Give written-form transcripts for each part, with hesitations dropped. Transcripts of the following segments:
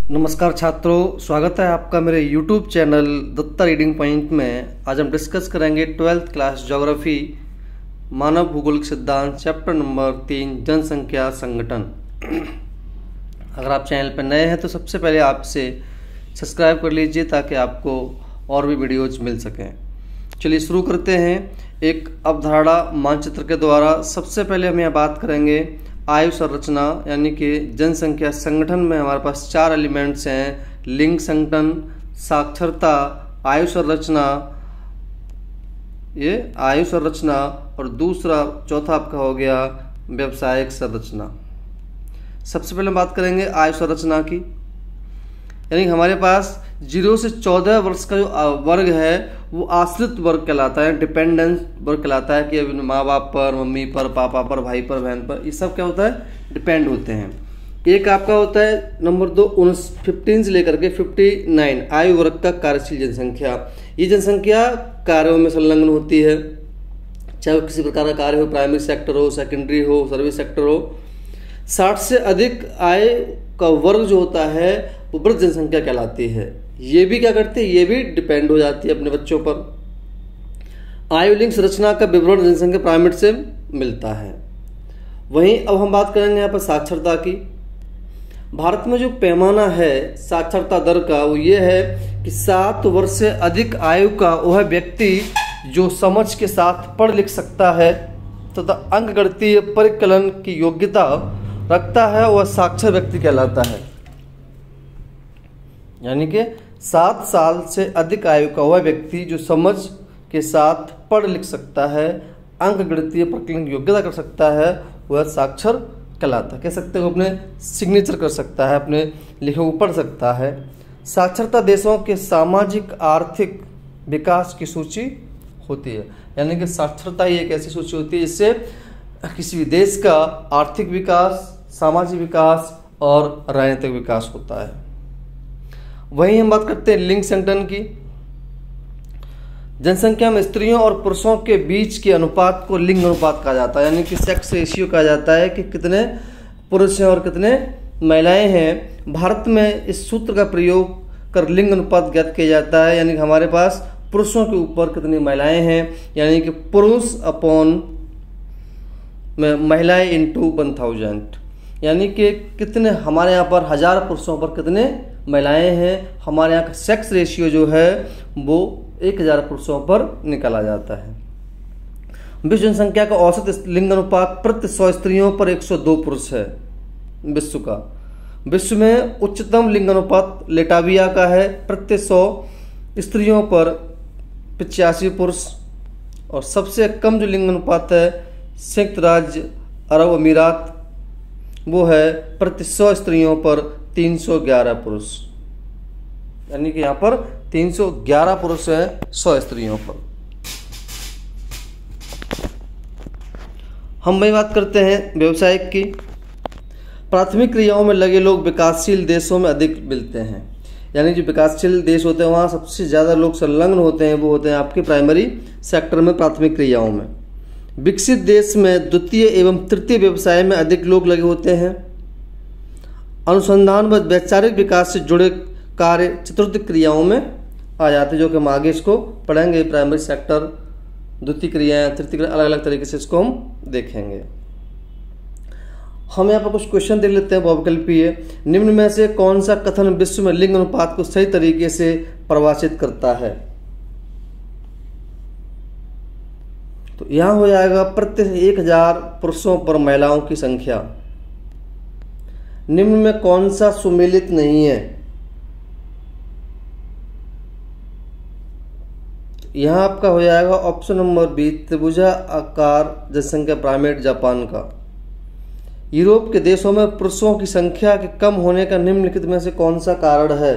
नमस्कार छात्रों, स्वागत है आपका मेरे YouTube channel Datta reading point में। आज हम डिस्कस करेंगे 12th क्लास ज्योग्राफी मानव भूगोलिक सिद्धांत चैप्टर नंबर 3 जनसंख्या संगठन। अगर आप चैनल पर नए हैं तो सबसे पहले आपसे सब्सक्राइब कर लीजिए ताकि आपको और भी वीडियोज मिल सकें। चलिए शुरू करते हैं। एक अवधारणा मानचित्र के द्वारा सबसे पहले हम यहाँ बात करेंगे आयु संरचना, यानी कि जनसंख्या संगठन में हमारे पास 4 एलिमेंट्स हैं: लिंग संगठन, साक्षरता, आयु संरचना, ये आयु संरचना, और दूसरा चौथा आपका हो गया व्यावसायिक संरचना। सबसे पहले हम बात करेंगे आयु संरचना की, यानी हमारे पास 0 से 14 वर्ष का जो वर्ग है वो आश्रित वर्ग कहलाता है, डिपेंडेंस वर्ग कहलाता है कि अभी माँ बाप पर, मम्मी पर, पापा पर, भाई पर, बहन पर, ये सब क्या होता है, डिपेंड होते हैं। एक आपका होता है नंबर 2 15 से लेकर के 59 आयु वर्ग का कार्यशील जनसंख्या। ये जनसंख्या कार्यों में संलग्न होती है, चाहे वो किसी प्रकार का कार्य हो, प्राइमरी सेक्टर हो, सेकेंडरी हो, सर्विस सेक्टर हो। 60 से अधिक आय का वर्ग जो होता है वो वृद्ध जनसंख्या कहलाती है। ये भी क्या करती है, ये भी डिपेंड हो जाती है अपने बच्चों पर। आयु लिंग संरचना का विवरण जनसंख्या प्राइमेट से मिलता है। वहीं अब हम बात करेंगे यहाँ पर साक्षरता की। भारत में जो पैमाना है साक्षरता दर का वो ये है कि 7 वर्ष से अधिक आयु का वह व्यक्ति जो समझ के साथ पढ़ लिख सकता है तथा अंकगणितीय परिकलन की योग्यता रखता है वह साक्षर व्यक्ति कहलाता है। यानी कि 7 साल से अधिक आयु का वह व्यक्ति जो समझ के साथ पढ़ लिख सकता है, अंकगणितीय परिकलन की योग्यता कर सकता है, वह साक्षर कहलाता है। कह सकते हो अपने सिग्नेचर कर सकता है, अपने लिखे को पढ़ सकता है। साक्षरता देशों के सामाजिक आर्थिक विकास की सूची होती है, यानी कि साक्षरता ही एक ऐसी सूची होती है जिससे किसी भी देश का आर्थिक विकास, सामाजिक विकास और राजनीतिक विकास होता है। वहीं हम बात करते हैं लिंग संगठन की। जनसंख्या में स्त्रियों और पुरुषों के बीच के अनुपात को लिंग अनुपात कहा जाता है, यानी कि सेक्स रेशियो कहा जाता है कि कितने पुरुष हैं और कितने महिलाएं हैं। भारत में इस सूत्र का प्रयोग कर लिंग अनुपात ज्ञात किया जाता है, यानी कि हमारे पास पुरुषों के ऊपर कितनी महिलाएं हैं, यानी कि पुरुष अपॉन महिलाएं इंटू 1000, यानी कि कितने हमारे यहाँ पर 1000 पुरुषों पर कितने महिलाएं हैं। हमारे यहाँ का सेक्स रेशियो जो है वो 1000 पुरुषों पर निकाला जाता है। विश्व जनसंख्या का औसत लिंग अनुपात प्रति 100 स्त्रियों पर 102 पुरुष है विश्व का। विश्व में उच्चतम लिंग अनुपात लेटाविया का है, प्रति 100 स्त्रियों पर 85 पुरुष, और सबसे कम जो लिंग अनुपात है संयुक्त राज्य अरब अमीरात, वो है प्रति 100 स्त्रियों पर 311 पुरुष, यानी कि यहाँ पर 311 पुरुष है 100 स्त्रियों पर। हम वही बात करते हैं व्यवसायिक की। प्राथमिक क्रियाओं में लगे लोग विकासशील देशों में अधिक मिलते हैं, यानी जो विकासशील देश होते हैं वहाँ सबसे ज़्यादा लोग संलग्न होते हैं, वो होते हैं आपके प्राइमरी सेक्टर में, प्राथमिक क्रियाओं में। विकसित देश में द्वितीय एवं तृतीय व्यवसाय में अधिक लोग लगे होते हैं। अनुसंधान व वैचारिक विकास से जुड़े कार्य चतुर्थ क्रियाओं में आ जाते हैं, जो कि हम आगे इसको पढ़ेंगे। प्राइमरी सेक्टर, द्वितीय क्रियाएं, तृतीय क्रिया, अलग अलग तरीके से इसको हम देखेंगे। हम यहाँ पर कुछ क्वेश्चन देख लेते हैं बहुविकल्पीय। निम्न में से कौन सा कथन विश्व में लिंग अनुपात को सही तरीके से परिभाषित करता है? तो यहाँ हो जाएगा प्रति 1000 पुरुषों पर महिलाओं की संख्या। निम्न में कौन सा सुमेलित नहीं है? यहाँ आपका हो जाएगा ऑप्शन नंबर बी, त्रिभुजाकार जनसंख्या प्राइमेट जापान का। यूरोप के देशों में पुरुषों की संख्या के कम होने का निम्नलिखित में से कौन सा कारण है?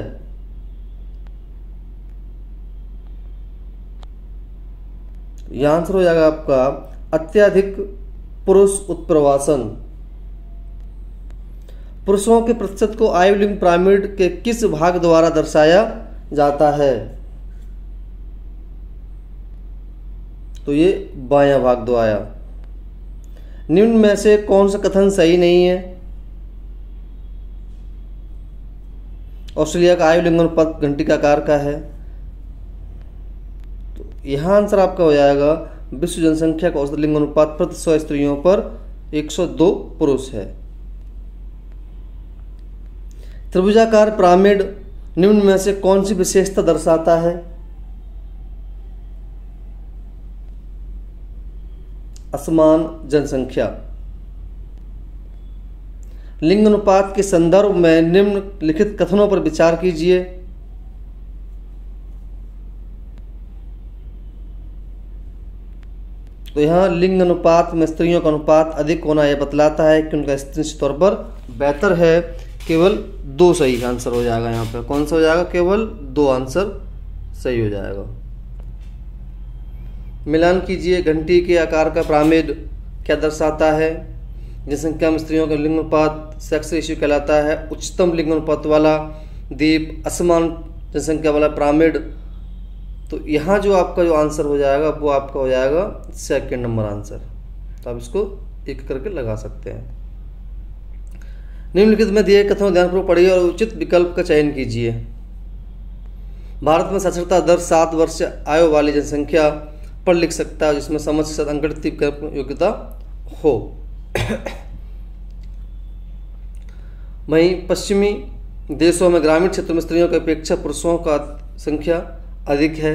यह आंसर हो जाएगा आपका अत्यधिक पुरुष उत्प्रवासन। पुरुषों के प्रतिशत को आयु लिंग पिरामिड के किस भाग द्वारा दर्शाया जाता है? तो ये बायां भाग द्वारा। निम्न में से कौन सा कथन सही नहीं है? ऑस्ट्रेलिया का आयु लिंग अनुपात घंटी का आकार का है। तो यहाँ आंसर आपका हो जाएगा विश्व जनसंख्या का औसत लिंग अनुपात प्रति 100 स्त्रियों पर 102 पुरुष है। त्रिभुजाकार पिरामिड निम्न में से कौन सी विशेषता दर्शाता है? असमान जनसंख्या। लिंग अनुपात के संदर्भ में निम्नलिखित कथनों पर विचार कीजिए। तो यहाँ लिंग अनुपात में स्त्रियों का अनुपात अधिक होना यह बतलाता है कि उनका स्थिति तौर पर बेहतर है। केवल 2 सही आंसर हो जाएगा। यहाँ पे कौन सा हो जाएगा? केवल 2 आंसर सही हो जाएगा। मिलान कीजिए। घंटी के आकार का पिरामिड क्या दर्शाता है? जनसंख्या में स्त्रियों का लिंग अनुपात सेक्स रेशियो कहलाता है। उच्चतम लिंग अनुपात वाला द्वीप, असमान जनसंख्या वाला पिरामिड। तो यहाँ जो आपका जो आंसर हो जाएगा वो आपका हो जाएगा सेकंड नंबर आंसर। तो आप इसको एक करके लगा सकते हैं। निम्नलिखित में दिए कथनों ध्यानपूर्वक पढ़िए और उचित विकल्प का चयन कीजिए। भारत में साक्षरता दर 7 वर्ष आयु वाली जनसंख्या पर लिख सकता है जिसमें समझ के साथ अंकगणितीय विकल्प योग्यता हो। वहीं पश्चिमी देशों में ग्रामीण क्षेत्रों में स्त्रियों की अपेक्षा पुरुषों का संख्या अधिक है।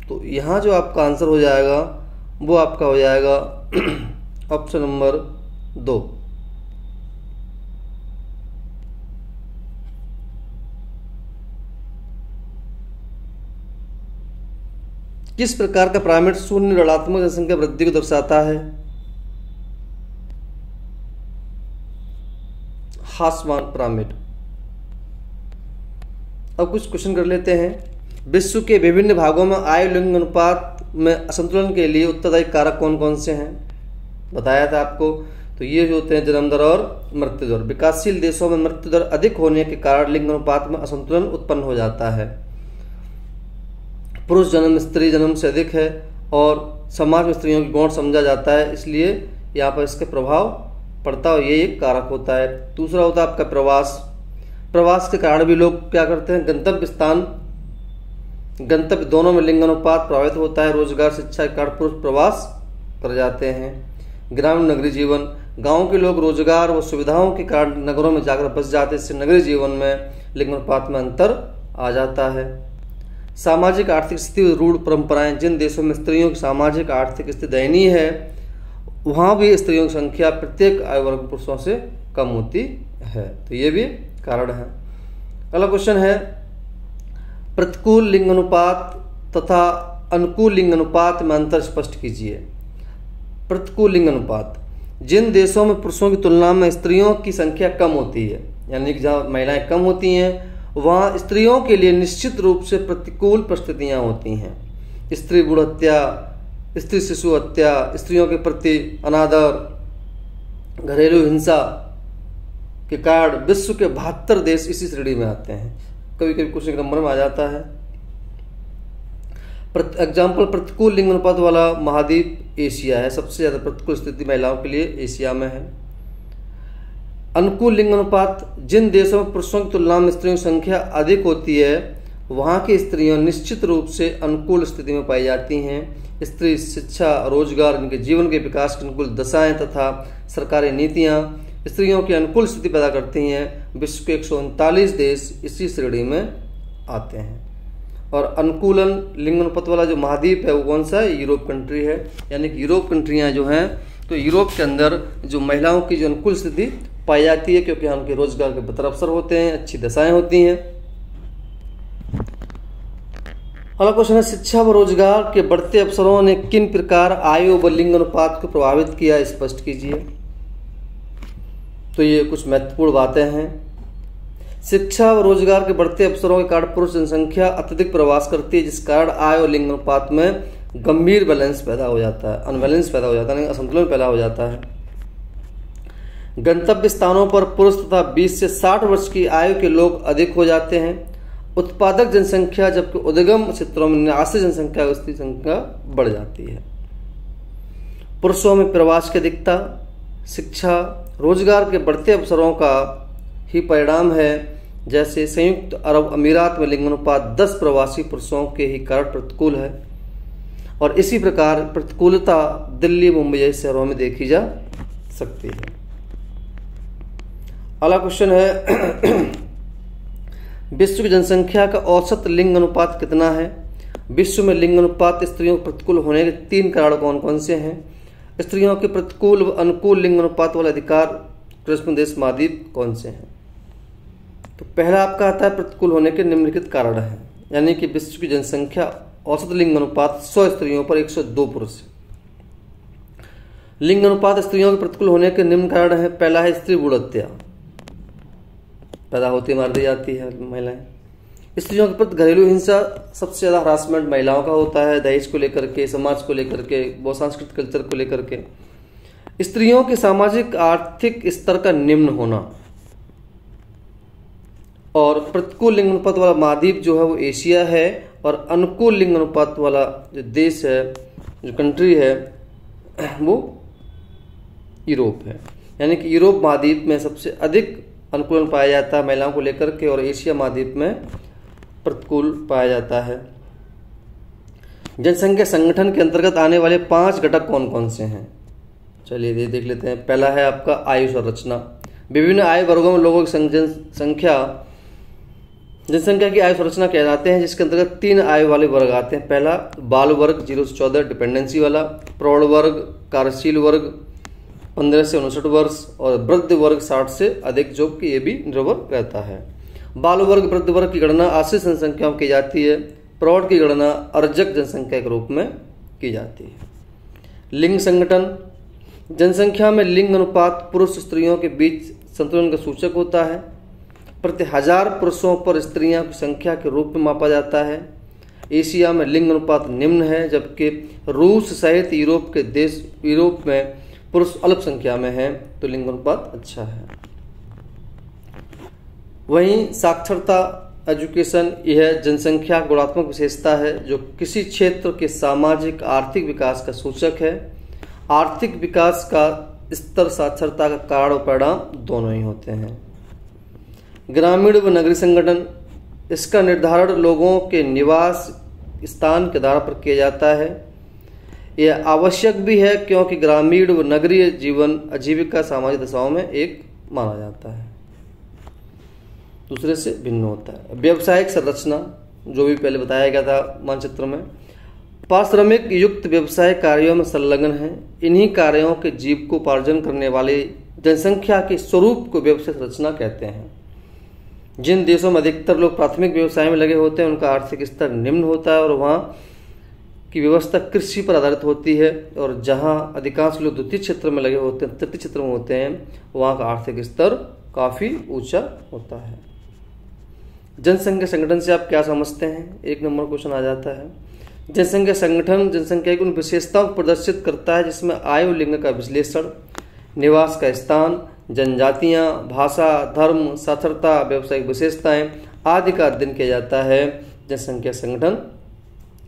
तो यहाँ जो आपका आंसर हो जाएगा वो आपका हो जाएगा ऑप्शन नंबर 2। किस प्रकार का पिरामिड शून्य ऋणात्मक जनसंख्या वृद्धि को दर्शाता है? हासमान पिरामिड। अब कुछ क्वेश्चन कर लेते हैं। विश्व के विभिन्न भागों में आयु लिंग अनुपात में असंतुलन के लिए उत्तरदायी कारक कौन कौन से हैं? बताया था आपको। तो ये जो होते हैं जन्म दर और मृत्यु दर। विकासशील देशों में मृत्यु दर अधिक होने के कारण लिंग अनुपात में असंतुलन उत्पन्न हो जाता है। पुरुष जन्म स्त्री जन्म से अधिक है और समाज में स्त्रियों की गौण समझा जाता है, इसलिए यहाँ पर इसके प्रभाव पड़ता है। ये एक कारक होता है। दूसरा होता है आपका प्रवास। प्रवास के कारण भी लोग क्या करते हैं? गंतव्य स्थान गंतव्य दोनों में लिंग अनुपात प्रभावित होता है। रोजगार शिक्षा के कारण पुरुष प्रवास कर जाते हैं। ग्रामीण नगरीय जीवन, गांव के लोग रोजगार व सुविधाओं के कारण नगरों में जाकर बस जाते हैं, इससे नगरीय जीवन में लिंग अनुपात में अंतर आ जाता है। सामाजिक आर्थिक स्थिति रूढ़ परंपराएं, जिन देशों में स्त्रियों की सामाजिक आर्थिक स्थिति दयनीय है वहां भी स्त्रियों की संख्या प्रत्येक आयु वर्ग पुरुषों से कम होती है। तो ये भी कारण है। अगला क्वेश्चन है, प्रतिकूल लिंग अनुपात तथा अनुकूल लिंग अनुपात में अंतर स्पष्ट कीजिए। प्रतिकूल लिंग अनुपात, जिन देशों में पुरुषों की तुलना में स्त्रियों की संख्या कम होती है, यानी कि जहाँ महिलाएं कम होती हैं वहाँ स्त्रियों के लिए निश्चित रूप से प्रतिकूल परिस्थितियाँ होती हैं। स्त्री भ्रूण हत्या, स्त्री शिशु हत्या, स्त्रियों के प्रति अनादर, घरेलू हिंसा के कारण विश्व के 72 देश इसी श्रेणी में आते हैं। कभी कभी कुछ नंबर में आ जाता है। एग्जाम्पल, प्रतिकूल लिंग अनुपात वाला महाद्वीप एशिया है। सबसे ज्यादा प्रतिकूल स्थिति महिलाओं के लिए एशिया में है। अनुकूल लिंग अनुपात, जिन देशों में पुरुषों की तुलना में स्त्रियों की संख्या अधिक होती है वहाँ की स्त्रियां निश्चित रूप से अनुकूल स्थिति में पाई जाती हैं। स्त्री शिक्षा, रोजगार, उनके जीवन के विकास की अनुकूल दशाएं तथा सरकारी नीतियाँ स्त्रियों की अनुकूल स्थिति पैदा करती हैं। विश्व के 139 देश इसी श्रेणी में आते हैं। और अनुकूलन लिंग अनुपात वाला जो महाद्वीप है वो कौन सा है? यूरोप कंट्री है। यानी कि यूरोप कंट्रियाँ जो हैं तो यूरोप के अंदर जो महिलाओं की जो अनुकूल स्थिति पाई जाती है क्योंकि उनके रोजगार के बेहतर अवसर होते हैं, अच्छी दशाएं होती हैं। अगला क्वेश्चन है, शिक्षा व रोजगार के बढ़ते अवसरों ने किन प्रकार आयु व लिंग अनुपात को प्रभावित किया, स्पष्ट कीजिए। तो ये कुछ महत्वपूर्ण बातें हैं। शिक्षा व रोजगार के बढ़ते अवसरों के कारण पुरुष जनसंख्या अत्यधिक प्रवास करती है, जिस कारण आय और लिंग अनुपात में गंभीर बैलेंस पैदा हो जाता है, अनबैलेंस पैदा हो जाता है, असंतुलन पैदा हो जाता है। गंतव्य स्थानों पर पुरुष तथा 20 से 60 वर्ष की आयु के लोग अधिक हो जाते हैं। उत्पादक जनसंख्या, जबकि उद्गम क्षेत्रों में निवासी जनसंख्या उसकी संख्या बढ़ जाती है। पुरुषों में प्रवास की अधिकता, शिक्षा रोजगार के बढ़ते अवसरों का ही परिणाम है। जैसे संयुक्त अरब अमीरात में लिंग अनुपात 10 प्रवासी पुरुषों के ही कारण प्रतिकूल है, और इसी प्रकार प्रतिकूलता दिल्ली मुंबई जैसे शहरों में देखी जा सकती है। अगला क्वेश्चन है विश्व की जनसंख्या का औसत लिंग अनुपात कितना है? विश्व में लिंग अनुपात स्त्रियों के प्रतिकूल होने के 3 कारण कौन कौन से हैं? स्त्रियों के प्रतिकूल व अनुकूल लिंग अनुपात वाले अधिकार कृष्ण देश महाद्वीप कौन से हैं? तो पहला आपका आता है प्रतिकूल होने के निम्नलिखित कारण हैं, यानी कि विश्व की जनसंख्या औसत लिंग अनुपात 100 स्त्रियों पर 102 पुरुष। लिंग अनुपात स्त्रियों के प्रतिकूल होने के निम्न कारण है। पहला है स्त्री भ्रूण हत्या, पैदा होती मार दी जाती है महिलाएं। स्त्रियों के प्रति घरेलू हिंसा, सबसे ज्यादा हरासमेंट महिलाओं का होता है, दहेज को लेकर के, समाज को लेकर के, वो सांस्कृतिक कल्चर को लेकर के। स्त्रियों के सामाजिक आर्थिक स्तर का निम्न होना, और प्रतिकूल लिंग अनुपात वाला महाद्वीप जो है वो एशिया है, और अनुकूल लिंग अनुपात वाला जो देश है, जो कंट्री है, वो यूरोप है। यानी कि यूरोप महाद्वीप में सबसे अधिक अनुकूलन पाया जाता है महिलाओं को लेकर के, और एशिया महाद्वीप में प्रतिकूल पाया जाता है। जनसंख्या संगठन के अंतर्गत आने वाले 5 घटक कौन कौन से हैं? चलिए ये देख लेते हैं। पहला है आपका आयु संरचना। विभिन्न आयु वर्गों में लोगों की जनसंख्या की आयु संरचना कहलाते हैं, जिसके अंतर्गत 3 आयु वाले वर्ग आते हैं। पहला बाल वर्ग 0 से 14 डिपेंडेंसी वाला, प्रौढ़ वर्ग, कार्यशील वर्ग 15 से 59 वर्ष, और वृद्ध वर्ग 60 से अधिक, जो कि ये भी निर्भर रहता है। बाल वर्ग वृद्ध वर्ग की गणना आश्रित जनसंख्या में की जाती है। प्रौढ़ की गणना अर्जक जनसंख्या के रूप में की जाती है। लिंग संगठन, जनसंख्या में लिंग अनुपात पुरुष स्त्रियों के बीच संतुलन का सूचक होता है। प्रति 1000 पुरुषों पर स्त्रियों की संख्या के रूप में मापा जाता है। एशिया में लिंग अनुपात निम्न है, जबकि रूस सहित यूरोप में पुरुष अल्प संख्या में है, तो लिंग अनुपात अच्छा है। वहीं साक्षरता एजुकेशन, यह जनसंख्या गुणात्मक विशेषता है जो किसी क्षेत्र के सामाजिक आर्थिक विकास का सूचक है। आर्थिक विकास का स्तर साक्षरता का कारण और परिणाम दोनों ही होते हैं। ग्रामीण व नगरीय संगठन, इसका निर्धारण लोगों के निवास स्थान के आधार पर किया जाता है। यह आवश्यक भी है क्योंकि ग्रामीण व नगरीय जीवन आजीविका सामाजिक दशाओं में एक माना जाता है, दूसरे से भिन्न होता है। व्यावसायिक संरचना, जो भी पहले बताया गया था मानचित्र में, पारिश्रमिक युक्त व्यवसाय कार्यों में संलग्न है। इन्हीं कार्यों के जीविकोपार्जन करने वाली जनसंख्या के स्वरूप को व्यवसाय संरचना कहते हैं। जिन देशों में अधिकतर लोग प्राथमिक व्यवसाय में लगे होते हैं, उनका आर्थिक स्तर निम्न होता है और वहाँ की व्यवस्था कृषि पर आधारित होती है, और जहाँ अधिकांश लोग द्वितीय क्षेत्र में लगे होते हैं, तृतीय क्षेत्र में होते हैं, वहाँ का आर्थिक स्तर काफी ऊंचा होता है। जनसंख्या संगठन से आप क्या समझते हैं? 1 नंबर क्वेश्चन आ जाता है। जनसंख्या संगठन जनसंख्या की उन विशेषताओं को प्रदर्शित करता है जिसमें आयु, लिंग का विश्लेषण, निवास का स्थान, जनजातियां, भाषा, धर्म, साक्षरता, व्यावसायिक विशेषताएं आदि का अध्ययन किया जाता है। जनसंख्या संगठन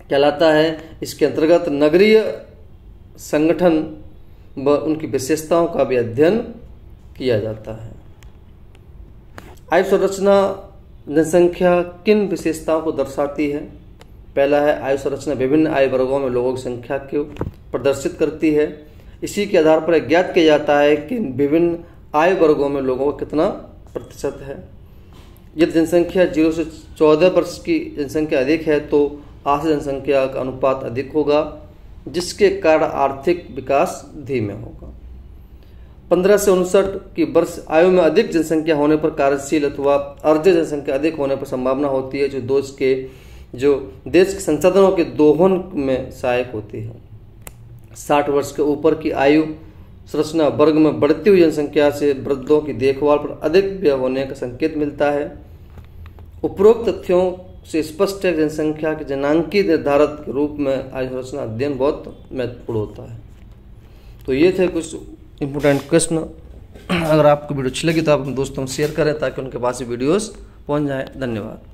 कहलाता है। इसके अंतर्गत नगरीय संगठन व उनकी विशेषताओं का भी अध्ययन किया जाता है। आयु संरचना जनसंख्या किन विशेषताओं को दर्शाती है? पहला है आयु संरचना विभिन्न आयु वर्गों में लोगों की संख्या को प्रदर्शित करती है। इसी के आधार पर ज्ञात किया जाता है कि विभिन्न आयु वर्गों में लोगों का कितना प्रतिशत है। यदि जनसंख्या 0 से 14 वर्ष की जनसंख्या अधिक है तो आश्रित जनसंख्या का अनुपात अधिक होगा, जिसके कारण आर्थिक विकास धीमे होगा। 15 से 59 की वर्ष आयु में अधिक जनसंख्या होने पर कार्यशील अथवा अर्जित जनसंख्या अधिक होने पर संभावना होती है, जो देश के संसाधनों के दोहन में सहायक होती है। 60 वर्ष के ऊपर की आयु संरचना वर्ग में बढ़ती हुई जनसंख्या से वृद्धों की देखभाल पर अधिक व्यय होने का संकेत मिलता है। उपरोक्त तथ्यों से स्पष्ट है जनसंख्या के जनांकी निर्धारक के रूप में आयु संरचना अध्ययन बहुत महत्वपूर्ण होता है। तो ये थे कुछ इंपोर्टेंट क्वेश्चन। अगर आपको वीडियो अच्छी लगी तो आप अपने दोस्तों में शेयर करें ताकि उनके पास वीडियोस पहुंच जाए। धन्यवाद।